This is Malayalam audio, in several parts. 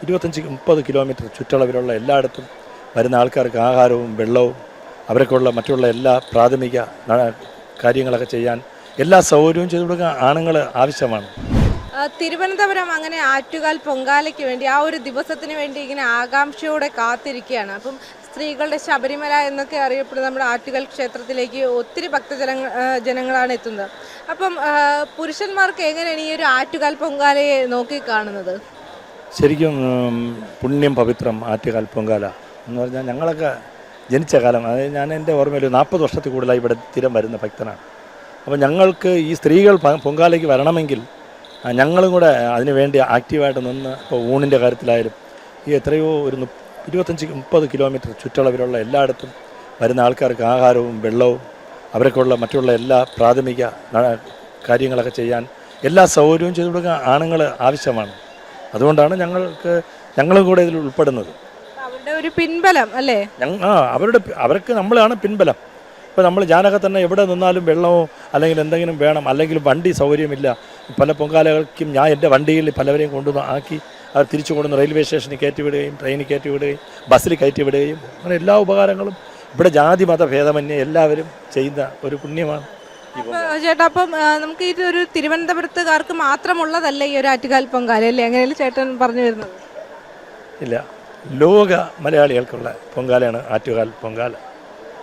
25-30 കിലോമീറ്റർ ചുറ്റളവിലുള്ള എല്ലായിടത്തും വരുന്ന ആൾക്കാർക്ക് ആഹാരവും വെള്ളവും അവരൊക്കെയുള്ള മറ്റുള്ള എല്ലാ പ്രാഥമിക കാര്യങ്ങളൊക്കെ ചെയ്യാൻ എല്ലാ സൗകര്യവും ചെയ്തു കൊടുക്കാൻ ആണുങ്ങൾ ആവശ്യമാണ്. തിരുവനന്തപുരം അങ്ങനെ ആറ്റുകാൽ പൊങ്കാലയ്ക്ക് വേണ്ടി ആ ഒരു ദിവസത്തിന് വേണ്ടി ഇങ്ങനെ ആകാംക്ഷയോടെ കാത്തിരിക്കുകയാണ്. അപ്പം സ്ത്രീകളുടെ ശബരിമല എന്നൊക്കെ അറിയപ്പെടുന്ന നമ്മുടെ ആറ്റുകാൽ ക്ഷേത്രത്തിലേക്ക് ഒത്തിരി ജനങ്ങളാണ് എത്തുന്നത്. അപ്പം പുരുഷന്മാർക്ക് എങ്ങനെയാണ് ഈ ഒരു ആറ്റുകാൽ പൊങ്കാലയെ നോക്കി കാണുന്നത്? ശരിക്കും പുണ്യം പവിത്രം ആറ്റുകാൽ പൊങ്കാല എന്ന് പറഞ്ഞാൽ ഞങ്ങളൊക്കെ ജനിച്ച കാലം, അതായത് ഞാൻ എൻ്റെ ഓർമ്മയിൽ 40 വർഷത്തിൽ കൂടുതലായി ഇവിടെ സ്ഥിരം വരുന്ന ഭക്തനാണ്. അപ്പോൾ ഞങ്ങൾക്ക് ഈ സ്ത്രീകൾ പൊങ്കാലയ്ക്ക് വരണമെങ്കിൽ ഞങ്ങളും കൂടെ അതിന് വേണ്ടി ആക്റ്റീവായിട്ട് നിന്ന് ഇപ്പോൾ ഊണിൻ്റെ കാര്യത്തിലായാലും ഈ എത്രയോ ഒരു 25-30 കിലോമീറ്റർ ചുറ്റളവിലുള്ള എല്ലായിടത്തും വരുന്ന ആൾക്കാർക്ക് ആഹാരവും വെള്ളവും അവരൊക്കെയുള്ള മറ്റുള്ള എല്ലാ പ്രാഥമിക കാര്യങ്ങളൊക്കെ ചെയ്യാൻ എല്ലാ സൗകര്യവും ചെയ്തു കൊടുക്കാൻ ആണുങ്ങൾ ആവശ്യമാണ്. അതുകൊണ്ടാണ് ഞങ്ങളും കൂടെ ഇതിൽ ഉൾപ്പെടുന്നത്. അവരുടെ ഒരു പിൻബലം അല്ലേ? അവർക്ക് നമ്മളാണ് പിൻബലം. ഇപ്പോൾ ഞാനൊക്കെ തന്നെ എവിടെ നിന്നാലും വെള്ളമോ അല്ലെങ്കിൽ എന്തെങ്കിലും വേണം, അല്ലെങ്കിൽ വണ്ടി സൗകര്യമില്ല. പല പൊങ്കാലകൾക്കും ഞാൻ എൻ്റെ വണ്ടിയിൽ പലവരെയും കൊണ്ടുവന്ന് ആക്കി അവർ തിരിച്ചു കൊണ്ടുവന്ന് റെയിൽവേ സ്റ്റേഷനിൽ കയറ്റി വിടുകയും ട്രെയിനിൽ കയറ്റി വിടുകയും ബസ്സിൽ കയറ്റി വിടുകയും അങ്ങനെ എല്ലാ ഉപകാരങ്ങളും ഇവിടെ ജാതി മത ഭേദമന്യേ എല്ലാവരും ചെയ്യുന്ന ഒരു പുണ്യമാണ്. ചേട്ടാ, അപ്പം നമുക്ക് ഇതൊരു തിരുവനന്തപുരത്തുകാർക്ക് മാത്രമുള്ളതല്ല ഈ ഒരു ആറ്റുകാൽ പൊങ്കാല അല്ലേ? അങ്ങനെയല്ലേ ചേട്ടൻ പറഞ്ഞു വരുന്നത്? ഇല്ല, ലോക മലയാളികൾക്കുള്ള പൊങ്കാലയാണ് ആറ്റുകാൽ പൊങ്കാല.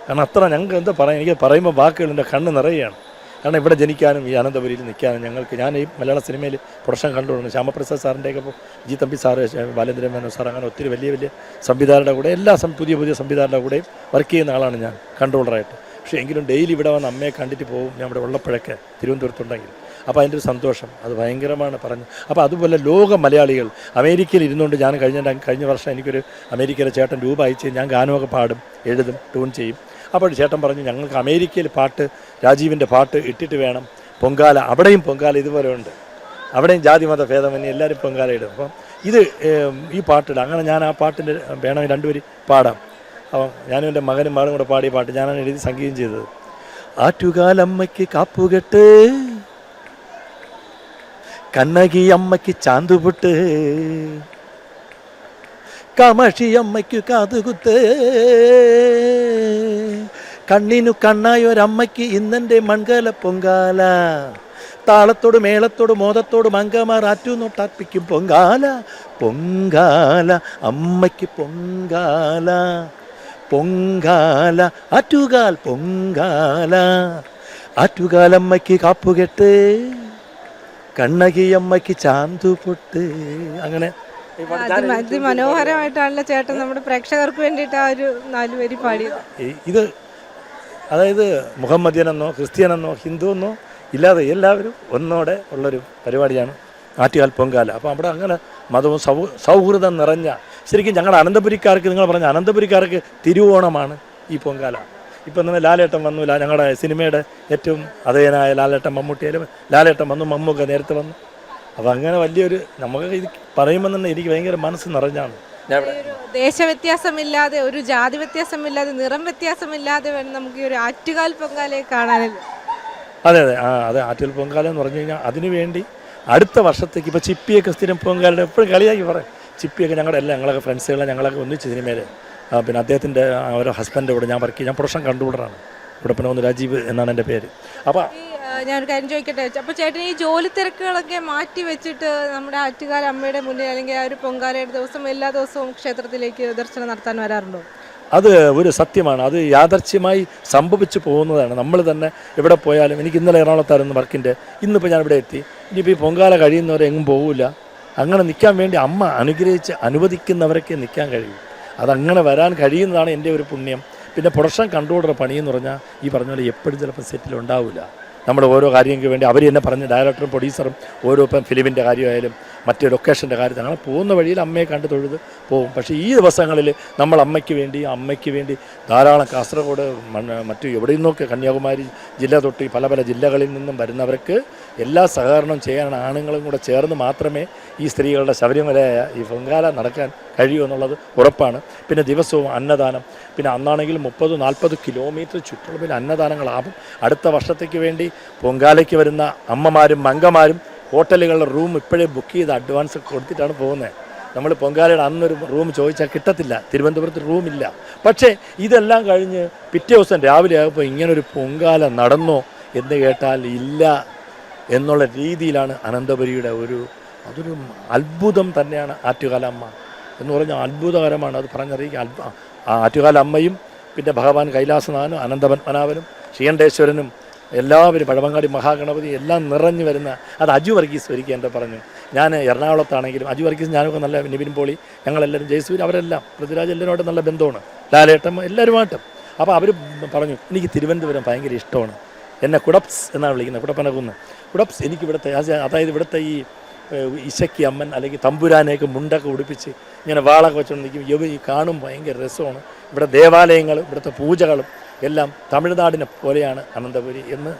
കാരണം അത്ര ഞങ്ങൾക്ക് എന്താ പറയാം, എനിക്ക് പറയുമ്പോൾ വാക്കുകൾ എൻ്റെ കണ്ണ് നിറയുകയാണ്. കാരണം ഇവിടെ ജനിക്കാനും ഈ അനന്തപുരിയിൽ നിൽക്കാനും ഞാൻ ഈ മലയാള സിനിമയിൽ പ്രൊഡക്ഷൻ കണ്ടുകൊടുക്കുന്നു. ശ്യാമപ്രസാദ് സാറിൻ്റെയൊക്കെ ഇപ്പോൾ G Thampi sir, Balendran Menon sir, അങ്ങനെ ഒത്തിരി വലിയ സംവിധായകരുടെ കൂടെ എല്ലാ പുതിയ സംവിധായകരുടെ കൂടെയും വർക്ക് ചെയ്യുന്ന ആളാണ് ഞാൻ, കൺട്രോളറായിട്ട്. പക്ഷേ എങ്കിലും ഡെയിലി ഇവിടെ വന്ന് അമ്മയെ കണ്ടിട്ട് പോകും ഞാൻ ഇവിടെ ഉള്ളപ്പോഴൊക്കെ തിരുവനന്തപുരത്തുണ്ടെങ്കിൽ. അപ്പോൾ അതിൻ്റെ ഒരു സന്തോഷം അത് ഭയങ്കരമാണ് പറഞ്ഞു. അപ്പോൾ അതുപോലെ ലോക മലയാളികൾ അമേരിക്കയിൽ ഇരുന്നുകൊണ്ട് ഞാൻ കഴിഞ്ഞ വർഷം എനിക്കൊരു അമേരിക്കയിലെ ചേട്ടൻ രൂപ അയച്ച് ഞാൻ ഗാനമൊക്കെ പാടും, എഴുതും, ട്യൂൺ ചെയ്യും. അപ്പോൾ ചേട്ടൻ പറഞ്ഞു ഞങ്ങൾക്ക് അമേരിക്കയിൽ രാജീവിൻ്റെ പാട്ട് ഇട്ടിട്ട് വേണം പൊങ്കാല. അവിടെയും പൊങ്കാല ഇതുപോലെ ഉണ്ട്, അവിടെയും ജാതി മത ഭേദമന്യേ എല്ലാവരും പൊങ്കാല ഇടും. അപ്പം ഈ പാട്ടിടാം. അങ്ങനെ ഞാൻ ആ പാട്ടിൻ്റെ വേണമെങ്കിൽ 2 വരി പാടാം. അപ്പം ഞാനും എൻ്റെ മകനും മകളും കൂടെ പാടിയ പാട്ട് ഞാനാണ് എഴുതി സംഗീതം ചെയ്തത്. ആറ്റുകാലമ്മയ്ക്ക് കാപ്പുകെട്ട്, കണ്ണകി അമ്മയ്ക്ക് ചാന്തുപുട്ട്, കാമാക്ഷി അമ്മയ്ക്ക് കാതുകുത്ത്, കണ്ണിനു കണ്ണായൊരമ്മയ്ക്ക് ഇന്നെൻ്റെ മൺകല പൊങ്കാല, താളത്തോട് മേളത്തോട് മോദത്തോട് മങ്കമാർ ആറ്റുനൊട്ടർപ്പിക്കും പൊങ്കാല, പൊങ്കാല അമ്മയ്ക്ക് പൊങ്കാല, പൊങ്കാല ആറ്റുകാൽ പൊങ്കാല, ആറ്റുകാലമ്മയ്ക്ക് കാപ്പുകെട്ട്, കണ്ണകിയമ്മയ്ക്ക് ചാന്തുപൊട്ട്. അങ്ങനെ അതിമനോഹരമായിട്ടാണല്ലോ ചേട്ടൻ നമ്മുടെ പ്രേക്ഷകർക്ക് വേണ്ടിയിട്ട് ആ ഒരു 4 വരി പാടിയത്. ഇത് അതായത് മുഹമ്മദിയനെന്നോ ക്രിസ്ത്യനെന്നോ ഹിന്ദു എന്നോ ഇല്ലാതെ എല്ലാവരും ഒന്നോടെ ഉള്ളൊരു പരിപാടിയാണ് ആറ്റുകാൽ പൊങ്കാല. അപ്പോൾ അവിടെ അങ്ങനെ മതവും സൗഹൃദം നിറഞ്ഞ, ശരിക്കും ഞങ്ങളുടെ അനന്തപുരിക്കാർക്ക്, നിങ്ങൾ പറഞ്ഞ അനന്തപുരിക്കാർക്ക് തിരുവോണമാണ് ഈ പൊങ്കാല. ഇപ്പം തന്നെ ലാലേട്ടൻ വന്നു, ഞങ്ങളുടെ സിനിമയുടെ ഏറ്റവും അതേനായ ലാലേട്ടൻ, മമ്മൂട്ടിയായാലും ലാലേട്ടൻ വന്നു, മമ്മൂക്ക നേരത്തെ വന്നു. അപ്പോൾ അങ്ങനെ വലിയൊരു, നമുക്ക് ഇത് പറയുമ്പോൾ തന്നെ എനിക്ക് ഭയങ്കര മനസ്സ് നിറഞ്ഞാണ്. ദേശവ്യത്യാസമില്ലാതെ, ഒരു ജാതി വ്യത്യാസമില്ലാതെ, നിറം വ്യത്യാസമില്ലാതെ വേണം നമുക്ക് ഈ ഒരു ആറ്റുകാൽ പൊങ്കാലയെ കാണാനല്ലോ. അതെ ആറ്റുകാൽ പൊങ്കാല എന്ന് പറഞ്ഞു കഴിഞ്ഞാൽ അതിനു വേണ്ടി അടുത്ത വർഷത്തേക്ക് ഇപ്പോൾ ചിപ്പിയൊക്കെ സ്ഥിരം പൊങ്കാലയുടെ എപ്പോഴും കളിയാക്കി പറയും. ചിപ്പിയൊക്കെ ഞങ്ങളൊക്കെ ഫ്രണ്ട്സുകളെ ഞങ്ങളൊക്കെ ഒന്നിച്ച് സിനിമയിൽ, പിന്നെ അദ്ദേഹത്തിൻ്റെ ഓരോ ഹസ്ബൻഡ് കൂടെ ഞാൻ വർക്ക് ചെയ്യും. ഞാൻ പ്രൊഡക്ഷൻ കണ്ടുകൊണ്ടാണ് ഇവിടെ, പിന്നെ ഒന്ന് രാജീവ് എന്നാണ് എൻ്റെ പേര്. അപ്പോൾ ഞാനൊരു കാര്യം ചോദിക്കട്ടെ, അപ്പോൾ ചേട്ടൻ ഈ ജോലി തിരക്കുകളൊക്കെ മാറ്റി വെച്ചിട്ട് നമ്മുടെ ആറ്റുകാൽ അമ്മയുടെ മുന്നിൽ അല്ലെങ്കിൽ ആ ഒരു പൊങ്കാലയുടെ ദിവസം എല്ലാ ദിവസവും ക്ഷേത്രത്തിലേക്ക് ദർശനം നടത്താൻ വരാറുണ്ടോ? അത് ഒരു സത്യമാണ്, അത് യാദർച്ഛ്യമായി സംഭവിച്ചു പോകുന്നതാണ്. നമ്മൾ തന്നെ എവിടെ പോയാലും, എനിക്ക് ഇന്നലെ എറണാകുളത്തായിരുന്നു വർക്കിൻ്റെ, ഇന്നിപ്പോൾ ഞാൻ ഇവിടെ എത്തി. ഇനിയിപ്പോൾ ഈ പൊങ്കാല കഴിയുന്നവരെ എങ്ങും പോകില്ല. അങ്ങനെ നിൽക്കാൻ വേണ്ടി അമ്മ അനുവദിക്കുന്നവരൊക്കെ നിൽക്കാൻ കഴിയും. അതങ്ങനെ വരാൻ കഴിയുന്നതാണ് എൻ്റെ ഒരു പുണ്യം. പിന്നെ പ്രൊഡക്ഷൻ കൺട്രോളറുടെ പണിയെന്ന് പറഞ്ഞാൽ ഈ പറഞ്ഞ പോലെ എപ്പോഴും ചിലപ്പോൾ സെറ്റിലുണ്ടാവില്ല. നമ്മുടെ ഓരോ കാര്യങ്ങൾക്ക് വേണ്ടി അവർ തന്നെ പറഞ്ഞ് ഡയറക്ടറും പ്രൊഡ്യൂസറും ഓരോ ഇപ്പം ഫിലിമിൻ്റെ കാര്യമായാലും മറ്റേ ലൊക്കേഷൻ്റെ കാര്യത്തിൽ അങ്ങനെ പോകുന്ന വഴിയിൽ അമ്മയെ കണ്ട് തൊഴുത് പോകും. പക്ഷേ ഈ ദിവസങ്ങളിൽ നമ്മൾ അമ്മയ്ക്ക് വേണ്ടി ധാരാളം കാസർഗോഡ് മറ്റു എവിടെ നിന്നൊക്കെ കന്യാകുമാരി ജില്ല തൊട്ട് പല ജില്ലകളിൽ നിന്നും വരുന്നവർക്ക് എല്ലാ സഹകരണവും ചെയ്യാൻ ആണുങ്ങളും കൂടെ ചേർന്ന് മാത്രമേ ഈ സ്ത്രീകളുടെ ശബരിമലയായ ഈ പൊങ്കാല നടക്കാൻ കഴിയൂ എന്നുള്ളത് ഉറപ്പാണ്. പിന്നെ ദിവസവും അന്നദാനം, പിന്നെ അന്നാണെങ്കിൽ 30-40 കിലോമീറ്റർ ചുറ്റളവിൽ അന്നദാനങ്ങളാകും. അടുത്ത വർഷത്തേക്ക് വേണ്ടി പൊങ്കാലയ്ക്ക് വരുന്ന അമ്മമാരും മങ്കമാരും ഹോട്ടലുകളുടെ റൂം ഇപ്പോഴേ ബുക്ക് ചെയ്ത് അഡ്വാൻസ് കൊടുത്തിട്ടാണ് പോകുന്നത്. നമ്മൾ പൊങ്കാലയുടെ അന്നൊരു റൂം ചോദിച്ചാൽ കിട്ടത്തില്ല, തിരുവനന്തപുരത്ത് റൂമില്ല. പക്ഷേ ഇതെല്ലാം കഴിഞ്ഞ് പിറ്റേ ദിവസം രാവിലെ ആകുമ്പോൾ ഇങ്ങനൊരു പൊങ്കാല നടന്നോ എന്ന് കേട്ടാൽ ഇല്ല എന്നുള്ള രീതിയിലാണ് അനന്തപുരിയുടെ അതൊരു അത്ഭുതം തന്നെയാണ് ആറ്റുകാലമ്മ എന്ന് പറഞ്ഞാൽ. അത്ഭുതകരമാണ്, അത് പറഞ്ഞറിയിക്കുക. ആറ്റുകാല അമ്മയും പിന്നെ ഭഗവാൻ കൈലാസനാഥനും അനന്തപത്മനാഭനും ശ്രീകണ്ഠേശ്വരനും എല്ലാവരും പഴവങ്ങാടി മഹാഗണപതി എല്ലാം നിറഞ്ഞു വരുന്ന, അത് അജു വർഗീസ് ഒരിക്കൽ എൻ്റെ പറഞ്ഞു. ഞാൻ എറണാകുളത്താണെങ്കിലും അജു വർഗീസ് ഞാനൊക്കെ നല്ല, നിവിൻ പോളി, ഞങ്ങളെല്ലാവരും, ജയസൂര്യ, അവരെല്ലാം, പൃഥ്വിരാജ് എല്ലാവരുമായിട്ട് നല്ല ബന്ധമാണ്, ലാലേട്ടൻ എല്ലാവരുമായിട്ടും. അപ്പോൾ അവർ പറഞ്ഞു എനിക്ക് തിരുവനന്തപുരം ഭയങ്കര ഇഷ്ടമാണ്, എന്നെ കുടപ്സ് എന്നാണ് വിളിക്കുന്നത്, കുടപ്പനകുന്ന് കുടപ്സ്. എനിക്കിവിടുത്തെ, അതായത് ഇവിടുത്തെ ഈ ഇശക്കി അമ്മൻ അല്ലെങ്കിൽ തമ്പുരാനെയൊക്കെ മുണ്ടൊക്കെ ഉടുപ്പിച്ച് ഇങ്ങനെ വാളൊക്കെ വെച്ചുകൊണ്ട് നിൽക്കും, ഈ കാണും ഭയങ്കര രസമാണ്. ഇവിടെ ദേവാലയങ്ങളും ഇവിടുത്തെ പൂജകളും എല്ലാം തമിഴ്നാടിനെ പോലെയാണ് അനന്തപുരി എന്ന്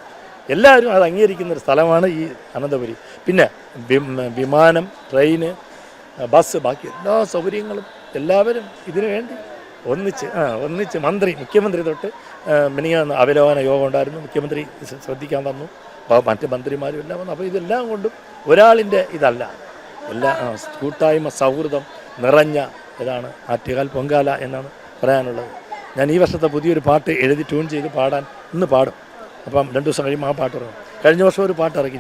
എല്ലാവരും അത് അംഗീകരിക്കുന്നൊരു സ്ഥലമാണ് ഈ അനന്തപുരി. പിന്നെ വിമാനം, ട്രെയിന്, ബസ്, ബാക്കി എല്ലാ സൗകര്യങ്ങളും എല്ലാവരും ഇതിനു വേണ്ടി ഒന്നിച്ച് മുഖ്യമന്ത്രി തൊട്ട് മിനിങ്ങാന്ന് അവലോകന യോഗം ഉണ്ടായിരുന്നു, മുഖ്യമന്ത്രി ശ്രദ്ധിക്കാൻ വന്നു, മറ്റ് മന്ത്രിമാരും എല്ലാം വന്നു. അപ്പോൾ ഇതെല്ലാം കൊണ്ടും ഒരാളിൻ്റെ ഇതല്ല, എല്ലാ കൂട്ടായ്മ സൗഹൃദം നിറഞ്ഞ ഇതാണ് ആറ്റുകാൽ പൊങ്കാല എന്നാണ് പറയാനുള്ളത്. ഞാൻ ഈ വർഷത്തെ പുതിയൊരു പാട്ട് എഴുതി ട്യൂൺ ചെയ്ത് പാടാൻ ഇന്ന് പാടും. അപ്പം 2 ദിവസം കഴിയുമ്പോൾ ആ പാട്ട് ഇറങ്ങും. കഴിഞ്ഞ വർഷം ഒരു പാട്ട് ഇറക്കി,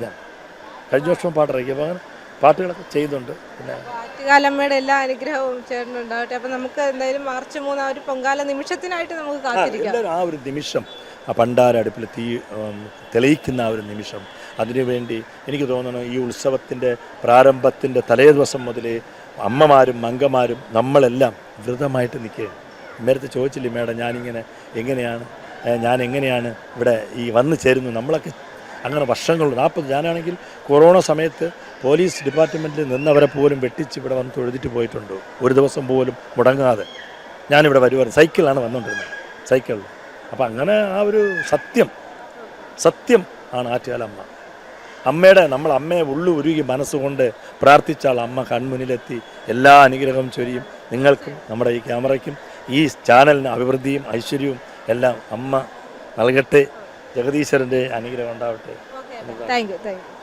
അപ്പോൾ അങ്ങനെ പാട്ടുകളൊക്കെ ചെയ്യുന്നുണ്ട്. പിന്നെ ആറ്റുകാലമ്മയുടെ എല്ലാ അനുഗ്രഹവും ചേട്ടനുണ്ടാവട്ടെ. അപ്പം നമുക്ക് എന്തായാലും മാർച്ച് 3 ഒരു പൊങ്കാല നിമിഷത്തിനായിട്ട് നമുക്ക് കാത്തിരിക്കാം. എല്ലാവരും ആ ഒരു നിമിഷം, ആ പണ്ടാര അടുപ്പിൽ തീ തെളിയിക്കുന്ന ആ ഒരു നിമിഷം, അതിനുവേണ്ടി എനിക്ക് തോന്നുന്നു ഈ ഉത്സവത്തിൻ്റെ പ്രാരംഭത്തിൻ്റെ തലേ ദിവസം മുതലേ അമ്മമാരും മങ്കമാരും നമ്മളെല്ലാം വ്രതമായിട്ട് നിൽക്കുകയാണ്. നേരത്തെ ചോദിച്ചില്ലേ മേഡം, ഞാൻ എങ്ങനെയാണ് ഇവിടെ ഈ വന്നു ചേരുന്നു. നമ്മളൊക്കെ അങ്ങനെ വർഷങ്ങളുണ്ട്, 40. ഞാനാണെങ്കിൽ കൊറോണ സമയത്ത് പോലീസ് ഡിപ്പാർട്ട്മെൻറ്റിൽ നിന്നവരെ പോലും വെട്ടിച്ച് ഇവിടെ വന്ന് തൊഴുതിട്ട് പോയിട്ടുണ്ട്, ഒരു ദിവസം പോലും മുടങ്ങാതെ. ഞാനിവിടെ വരുമായിരുന്നു, സൈക്കിളാണ് വന്നുകൊണ്ടിരുന്നത്, സൈക്കിളിൽ. അപ്പം അങ്ങനെ ആ ഒരു സത്യം ആണ് ആറ്റുകാലമ്മ. നമ്മൾ അമ്മയെ ഉരുകി മനസ്സുകൊണ്ട് പ്രാർത്ഥിച്ചാൽ അമ്മ കൺമുന്നിലെത്തി എല്ലാ അനുഗ്രഹവും ചൊരിയും. നിങ്ങൾക്കും നമ്മുടെ ഈ ക്യാമറയ്ക്കും ഈ ചാനലിന് അഭിവൃദ്ധിയും ഐശ്വര്യവും എല്ലാം അമ്മ നൽകട്ടെ. ജഗദീശ്വരൻ്റെ അനുഗ്രഹം ഉണ്ടാവട്ടെ. Thank you.